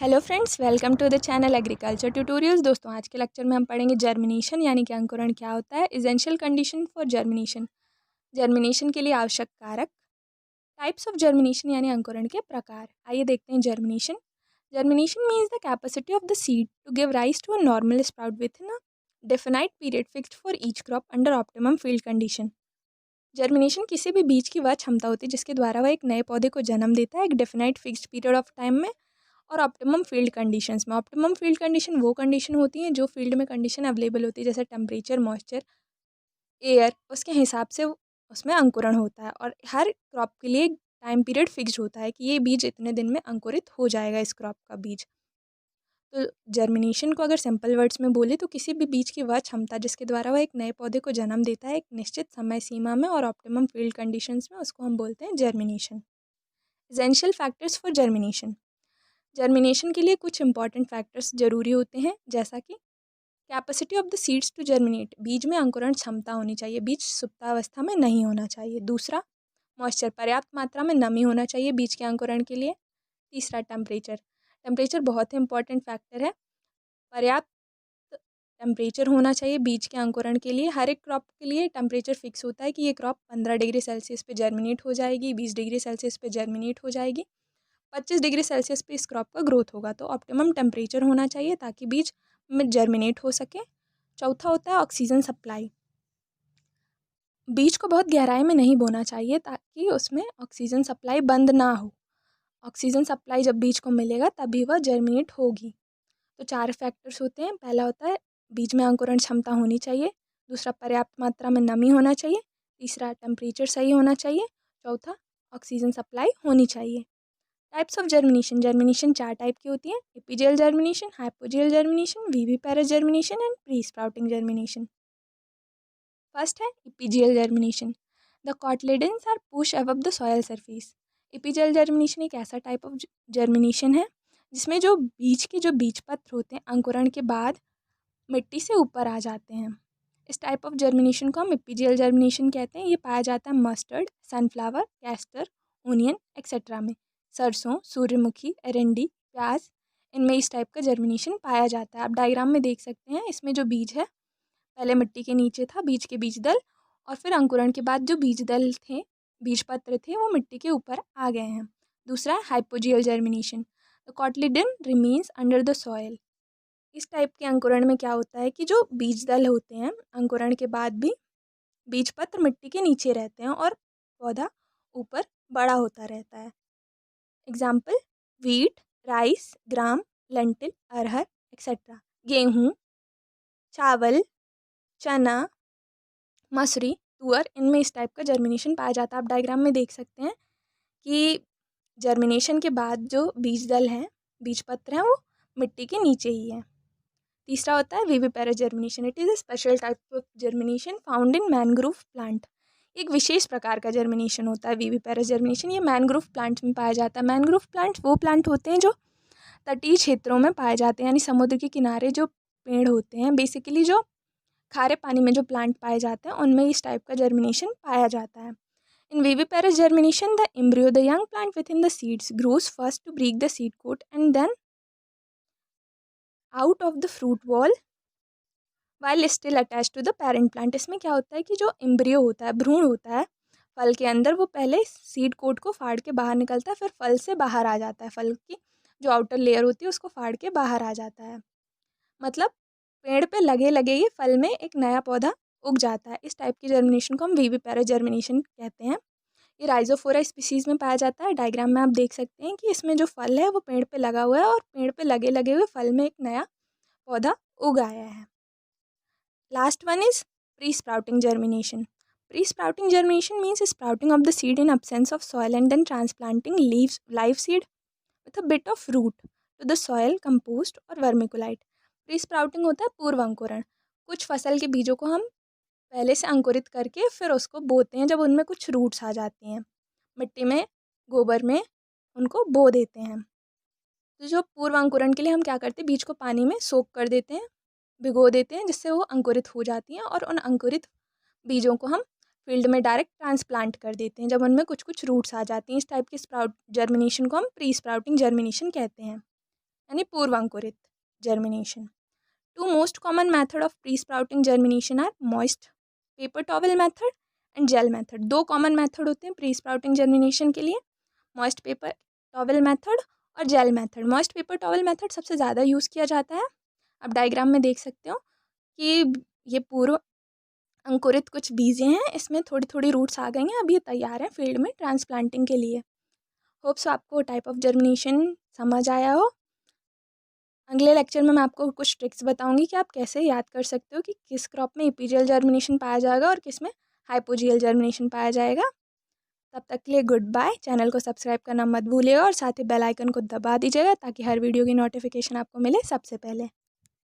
Hello friends, welcome to the channel agriculture tutorials. दोस्तों, आज के लेक्चर में हम पढ़ेंगे जर्मिनेशन यानी कि अंकुरण क्या होता है, essential condition for germination, germination के लिए आवश्यक कारक, टाइप्स ऑफ जर्मिनेशन यानी अंकुरण के प्रकार। आइए देखते हैं germination. Germination means the capacity of the seed to give rise to a normal sprout within a definite period fixed for each crop under optimum field condition. Germination किसी भी बीज की वह क्षमता होती है जिसके द्वारा वह एक नए पौधे को जन्म देता है एक definite fixed period of time में और ऑप्टिमम फील्ड कंडीशंस में। ऑप्टिमम फील्ड कंडीशन वो कंडीशन होती हैं जो फील्ड में कंडीशन अवेलेबल होती है, जैसे टेम्परेचर, मॉइस्चर, एयर, उसके हिसाब से उसमें अंकुरण होता है। और हर क्रॉप के लिए एक टाइम पीरियड फिक्स्ड होता है कि ये बीज इतने दिन में अंकुरित हो जाएगा, इस क्रॉप का बीज। तो जर्मिनेशन को अगर सिंपल वर्ड्स में बोले तो किसी भी बीज की वह क्षमता जिसके द्वारा वह एक नए पौधे को जन्म देता है एक निश्चित समय सीमा में और ऑप्टिमम फील्ड कंडीशंस में, उसको हम बोलते हैं germination. Essential factors for germination. Germination के लिए कुछ इंपॉर्टेंट फैक्टर्स जरूरी होते हैं, जैसा कि capacity of the seeds to germinate, बीज में अंकुरण क्षमता होनी चाहिए, बीज सुप्तावस्था में नहीं होना चाहिए। दूसरा, मॉइस्चर, पर्याप्त मात्रा में नमी होना चाहिए बीज के अंकुरण के लिए। तीसरा, टेम्परेचर, टेम्परेचर बहुत ही इंपॉर्टेंट फैक्टर है। पर्याप्त टेम्परेचर होना चाहिए बीज के अंकुरण के लिए। हर एक क्रॉप के लिए टेम्परेचर फिक्स होता है कि ये क्रॉप 15 डिग्री सेल्सियस पे जर्मिनेट हो जाएगी, 20 डिग्री सेल्सियस पे जर्मिनेट हो जाएगी, 25 डिग्री सेल्सियस पे इस क्रॉप का ग्रोथ होगा। तो ऑप्टिमम टेम्परेचर होना चाहिए ताकि बीज में जर्मिनेट हो सके। चौथा होता है ऑक्सीजन सप्लाई। बीज को बहुत गहराई में नहीं बोना चाहिए ताकि उसमें ऑक्सीजन सप्लाई बंद ना हो। ऑक्सीजन सप्लाई जब बीज को मिलेगा तभी वह जर्मिनेट होगी। तो 4 फैक्टर्स होते हैं। पहला होता है बीज में अंकुरण क्षमता होनी चाहिए। दूसरा, पर्याप्त मात्रा में नमी होना चाहिए। तीसरा, टेम्परेचर सही होना चाहिए। चौथा, ऑक्सीजन सप्लाई होनी चाहिए। Types of germination. Germination 4 type की होती है: epigeal germination, hypogeal germination, viviparous germination and pre sprouting germination. First है epigeal germination. The cotyledons are push above the soil surface. Epigeal germination एक ऐसा टाइप ऑफ जर्मिनेशन है जिसमें जो बीज के जो बीज पत्र होते हैं अंकुरण के बाद मिट्टी से ऊपर आ जाते हैं। इस टाइप ऑफ जर्मिनेशन को हम एपिजियल जर्मिनेशन कहते हैं। ये पाया जाता है mustard, sunflower, castor, onion etcetera में। सरसों, सूर्यमुखी, अरंडी, प्याज, इनमें इस टाइप का जर्मिनेशन पाया जाता है। आप डायग्राम में देख सकते हैं, इसमें जो बीज है पहले मिट्टी के नीचे था बीज के बीज दल, और फिर अंकुरण के बाद जो बीज दल थे, बीज पत्र थे, वो मिट्टी के ऊपर आ गए हैं। दूसरा है hypogeal germination. The cotyledon remains under the soil. इस टाइप के अंकुरण में क्या होता है कि जो बीज दल होते हैं अंकुरण के बाद भी बीज पत्र मिट्टी के नीचे रहते हैं और पौधा ऊपर बड़ा होता रहता है। एग्जाम्पल: वीट, राइस, ग्राम, लेंटिल, अरहर एक्सेट्रा। गेहूँ, चावल, चना, मसूरी, तुअर, इनमें इस टाइप का जर्मिनेशन पाया जाता है। आप डायग्राम में देख सकते हैं कि जर्मिनेशन के बाद जो बीज दल हैं, बीज पत्र हैं, वो मिट्टी के नीचे ही है। तीसरा होता है viviparous germination. It is a special type of germination found in mangrove plant. एक विशेष प्रकार का जर्मिनेशन होता है विविपेरस जर्मिनेशन। ये मैनग्रोव प्लांट्स में पाया जाता है। मैनग्रोव प्लांट्स वो प्लांट होते हैं जो तटीय क्षेत्रों में पाए जाते हैं, यानी समुद्र के किनारे जो पेड़ होते हैं, बेसिकली जो खारे पानी में जो प्लांट पाए जाते हैं उनमें इस टाइप का जर्मिनेशन पाया जाता है। In viviparous germination the embryo, the young plant within the seeds, grows first to break the seed coat and then out of the fruit wall while still attach to the parent plant. इसमें क्या होता है कि जो embryo होता है, भ्रूण होता है फल के अंदर, वो पहले सीड कोट को फाड़ के बाहर निकलता है, फिर फल से बाहर आ जाता है। फल की जो आउटर लेयर होती है उसको फाड़ के बाहर आ जाता है। मतलब पेड़ पे लगे लगे ये फल में एक नया पौधा उग जाता है। इस टाइप की जर्मिनेशन को हम विविपेरस जर्मिनेशन कहते हैं। ये राइजोफोरा स्पीसीज में पाया जाता है। डायग्राम में आप देख सकते हैं कि इसमें जो फल है वो पेड़ पे लगा हुआ है और पेड़ पे लगे लगे हुए फल में एक नया पौधा उग आया है। Last one is pre-sprouting germination. Pre-sprouting germination means sprouting of the seed in absence of soil and then transplanting leaves live seed with a bit of root to the soil, compost और vermiculite. Pre-sprouting होता है पूर्व अंकुरण। कुछ फसल के बीजों को हम पहले से अंकुरित करके फिर उसको बोते हैं जब उनमें कुछ रूट्स आ जाती हैं, मिट्टी में, गोबर में उनको बो देते हैं। तो जो पूर्व अंकुरण के लिए हम क्या करते हैं, बीज को पानी में सोक कर देते हैं, भिगो देते हैं, जिससे वो अंकुरित हो जाती हैं और उन अंकुरित बीजों को हम फील्ड में डायरेक्ट ट्रांसप्लांट कर देते हैं जब उनमें कुछ कुछ रूट्स आ जाती हैं। इस टाइप की स्प्राउट जर्मिनेशन को हम प्री स्प्राउटिंग जर्मिनेशन कहते हैं। यानी पूर्व अंकुरित germination. Two most common method of pre sprouting germination are moist paper towel method and gel method. 2 common method होते हैं प्री स्प्राउटिंग जर्मिनेशन के लिए, मॉइस्ट पेपर टॉवल मेथड और gel method. Moist paper towel method सबसे ज़्यादा use किया जाता है। आप डायग्राम में देख सकते हो कि ये पूर्व अंकुरित कुछ बीजें हैं, इसमें थोड़ी थोड़ी रूट्स आ गई हैं, अब ये तैयार हैं फील्ड में ट्रांसप्लांटिंग के लिए। होप्स आपको टाइप ऑफ जर्मिनेशन समझ आया हो। अगले लेक्चर में मैं आपको कुछ ट्रिक्स बताऊंगी कि आप कैसे याद कर सकते हो कि किस क्रॉप में इपीजियल जर्मिनेशन पाया जाएगा और किस में हाइपोजियल जर्मिनेशन पाया जाएगा। तब तक के लिए गुड बाय। चैनल को सब्सक्राइब करना मत भूलिएगा और साथ ही बेल आइकन को दबा दीजिएगा ताकि हर वीडियो की नोटिफिकेशन आपको मिले सबसे पहले।